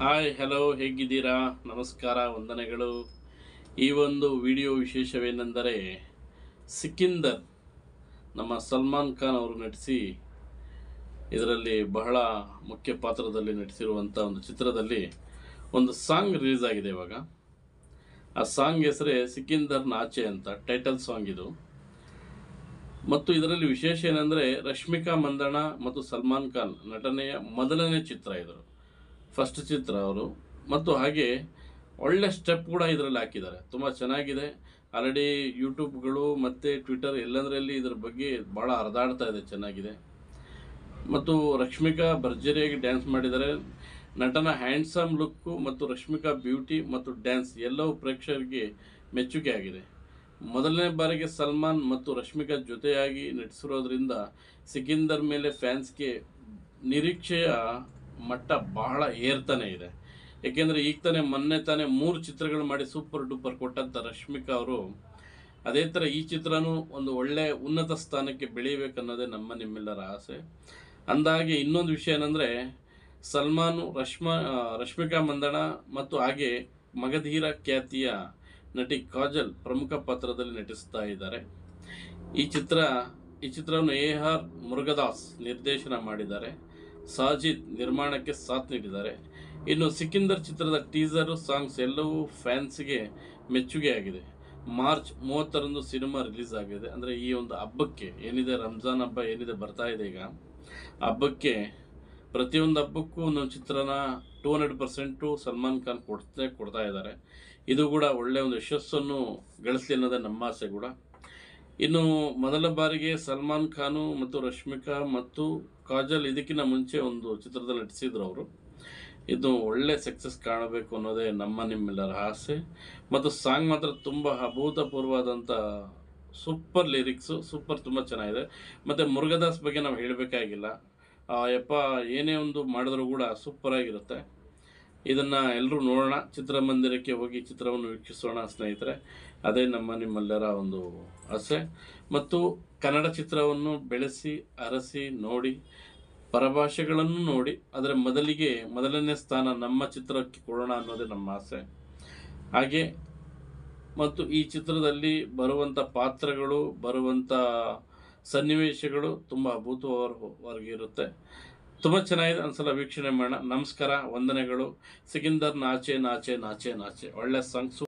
Hi hello ಹೇಗಿದ್ದೀರಾ? ನಮಸ್ಕಾರ ವಂದನೆಗಳು. ಈ ಒಂದು ವಿಡಿಯೋ ವಿಶೇಷವೇನೆಂದರೆ ಸಿಕಿಂದರ್ ನಮ್ಮ ಸಲ್ಮಾನ್ ಖಾನ್ ಅವರು ನಟಿಸಿ ಇದರಲ್ಲಿ ಬಹಳ ಮುಖ್ಯ ಪಾತ್ರದಲ್ಲಿ ನಟಿಸಿರುವಂಥ ಒಂದು ಚಿತ್ರದಲ್ಲಿ ಒಂದು ಸಾಂಗ್ ರಿಲೀಸ್ ಆಗಿದೆ ಇವಾಗ. ಆ ಸಾಂಗ್ ಹೆಸರೇ ಸಿಕಿಂದರ್ ನಾಚೆ ಅಂತ ಟೈಟಲ್ ಸಾಂಗ್ ಇದು. ಮತ್ತು ಇದರಲ್ಲಿ ವಿಶೇಷ ಏನಂದರೆ ರಶ್ಮಿಕಾ ಮಂದಣ್ಣ ಮತ್ತು ಸಲ್ಮಾನ್ ಖಾನ್ ನಟನೆಯ ಮೊದಲನೇ ಚಿತ್ರ ಇದು, ಫಸ್ಟ್ ಚಿತ್ರ ಅವರು. ಮತ್ತು ಹಾಗೆ ಒಳ್ಳೆ ಸ್ಟೆಪ್ ಕೂಡ ಇದರಲ್ಲಿ ಹಾಕಿದ್ದಾರೆ, ತುಂಬ ಚೆನ್ನಾಗಿದೆ. ಆಲ್ರೆಡಿ ಯೂಟ್ಯೂಬ್ಗಳು ಮತ್ತು ಟ್ವಿಟರ್ ಎಲ್ಲದರಲ್ಲಿ ಇದರ ಬಗ್ಗೆ ಭಾಳ ಹರಿದಾಡ್ತಾ ಇದೆ, ಚೆನ್ನಾಗಿದೆ. ಮತ್ತು ರಶ್ಮಿಕಾ ಭರ್ಜರಿಯಾಗಿ ಡ್ಯಾನ್ಸ್ ಮಾಡಿದ್ದಾರೆ. ನಟನ ಹ್ಯಾಂಡ್ಸಮ್ ಲುಕ್ಕು ಮತ್ತು ರಶ್ಮಿಕಾ ಬ್ಯೂಟಿ ಮತ್ತು ಡ್ಯಾನ್ಸ್ ಎಲ್ಲವೂ ಪ್ರೇಕ್ಷಕರಿಗೆ ಮೆಚ್ಚುಗೆ ಆಗಿದೆ. ಮೊದಲನೇ ಬಾರಿಗೆ ಸಲ್ಮಾನ್ ಮತ್ತು ರಶ್ಮಿಕಾ ಜೊತೆಯಾಗಿ ನಟಿಸಿರೋದ್ರಿಂದ ಸಿಕಿಂದರ್ ಮೇಲೆ ಫ್ಯಾನ್ಸ್ಗೆ ನಿರೀಕ್ಷೆಯ ಮಟ್ಟ ಬಹಳ ಏರ್ತಾನೆ ಇದೆ. ಏಕೆಂದರೆ ಈಗ ಮೊನ್ನೆ ತಾನೇ 3 ಚಿತ್ರಗಳು ಮಾಡಿ ಸೂಪರ್ ಡೂಪರ್ ಕೊಟ್ಟಂಥ ರಶ್ಮಿಕಾ ಅವರು ಅದೇ ಥರ ಈ ಚಿತ್ರನೂ ಒಂದು ಒಳ್ಳೆ ಉನ್ನತ ಸ್ಥಾನಕ್ಕೆ ಬೆಳೀಬೇಕನ್ನೋದೇ ನಿಮ್ಮೆಲ್ಲರ ಆಸೆ. ಅಂದಾಗೆ ಇನ್ನೊಂದು ವಿಷಯ ಏನಂದರೆ ಸಲ್ಮಾನು ರಶ್ಮಿಕಾ ಮಂದಣ್ಣ ಮತ್ತು ಹಾಗೆ ಮಗಧೀರ ಖ್ಯಾತಿಯ ನಟಿ ಕಾಜಲ್ ಪ್ರಮುಖ ಪಾತ್ರದಲ್ಲಿ ನಟಿಸ್ತಾ ಇದ್ದಾರೆ. ಈ ಚಿತ್ರವನ್ನು AR ಮುರುಗದಾಸ್ ನಿರ್ದೇಶನ ಮಾಡಿದ್ದಾರೆ. ಸಾಜಿದ್ ನಿರ್ಮಾಣಕ್ಕೆ ಸಾಥ್ ನೀಡಿದ್ದಾರೆ. ಇನ್ನು ಸಿಕಿಂದರ್ ಚಿತ್ರದ ಟೀಸರು, ಸಾಂಗ್ಸ್ ಎಲ್ಲವೂ ಫ್ಯಾನ್ಸ್ಗೆ ಮೆಚ್ಚುಗೆ ಆಗಿದೆ. ಮಾರ್ಚ್ 30ರಂದು ಸಿನಿಮಾ ರಿಲೀಸ್ ಆಗಿದೆ. ಅಂದರೆ ಈ ಒಂದು ಹಬ್ಬಕ್ಕೆ ಏನಿದೆ, ರಂಜಾನ್ ಹಬ್ಬ ಏನಿದೆ ಬರ್ತಾ ಇದೆ ಈಗ, ಹಬ್ಬಕ್ಕೆ ಪ್ರತಿಯೊಂದು ಹಬ್ಬಕ್ಕೂ ಒಂದೊಂದು ಚಿತ್ರನ 200% ಸಲ್ಮಾನ್ ಖಾನ್ ಕೊಡ್ತಾ ಇದ್ದಾರೆ. ಇದು ಕೂಡ ಒಳ್ಳೆಯ ಒಂದು ಯಶಸ್ಸನ್ನು ಗಳಿಸಲಿ ಅನ್ನೋದೇ ನಮ್ಮ ಆಸೆ ಕೂಡ. ಇನ್ನು ಮೊದಲ ಬಾರಿಗೆ ಸಲ್ಮಾನ್ ಖಾನು ಮತ್ತು ರಶ್ಮಿಕಾ ಮತ್ತು ಕಾಜಲ್ ಇದಕ್ಕಿಂತ ಮುಂಚೆ ಒಂದು ಚಿತ್ರದಲ್ಲಿ ನಟಿಸಿದ್ರು ಅವರು. ಇದು ಒಳ್ಳೆ ಸಕ್ಸಸ್ ಕಾಣಬೇಕು ಅನ್ನೋದೇ ನಿಮ್ಮೆಲ್ಲರ ಆಸೆ. ಮತ್ತು ಸಾಂಗ್ ಮಾತ್ರ ತುಂಬ ಅಭೂತಪೂರ್ವವಾದಂಥ ಸೂಪರ್ ಲಿರಿಕ್ಸು, ಸೂಪರ್, ತುಂಬ ಚೆನ್ನಾಗಿದೆ. ಮತ್ತು ಮುರುಗದಾಸ್ ಬಗ್ಗೆ ನಾವು ಹೇಳಬೇಕಾಗಿಲ್ಲ. ಯಪ್ಪ ಏನೇ ಒಂದು ಮಾಡಿದ್ರೂ ಕೂಡ ಸೂಪರಾಗಿರುತ್ತೆ. ಇದನ್ನು ಎಲ್ಲರೂ ನೋಡೋಣ, ಚಿತ್ರಮಂದಿರಕ್ಕೆ ಹೋಗಿ ಚಿತ್ರವನ್ನು ವೀಕ್ಷಿಸೋಣ ಸ್ನೇಹಿತರೆ. ಅದೇ ನಿಮ್ಮೆಲ್ಲರ ಒಂದು ಆಸೆ. ಮತ್ತು ಕನ್ನಡ ಚಿತ್ರವನ್ನು ಬೆಳೆಸಿ ಅರಸಿ ನೋಡಿ, ಪರಭಾಷೆಗಳನ್ನು ನೋಡಿ, ಅದರ ಮೊದಲನೇ ಸ್ಥಾನ ನಮ್ಮ ಚಿತ್ರಕ್ಕೆ ಕೊಡೋಣ ಅನ್ನೋದೇ ನಮ್ಮ ಆಸೆ. ಹಾಗೆ ಮತ್ತು ಈ ಚಿತ್ರದಲ್ಲಿ ಬರುವಂಥ ಪಾತ್ರಗಳು, ಬರುವಂಥ ಸನ್ನಿವೇಶಗಳು ತುಂಬ ಅಭೂತವಾಗಿರುತ್ತೆ. ತುಂಬ ಚೆನ್ನಾಗಿದೆ, ಒಂದ್ಸಲ ವೀಕ್ಷಣೆ ಮಾಡೋಣ. ನಮಸ್ಕಾರ, ವಂದನೆಗಳು. ಸಿಕಿಂದರ್ ನಾಚೆ ನಾಚೆ ನಾಚೆ ನಾಚೆ ಒಳ್ಳೆ ಸಾಂಗ್ಸು.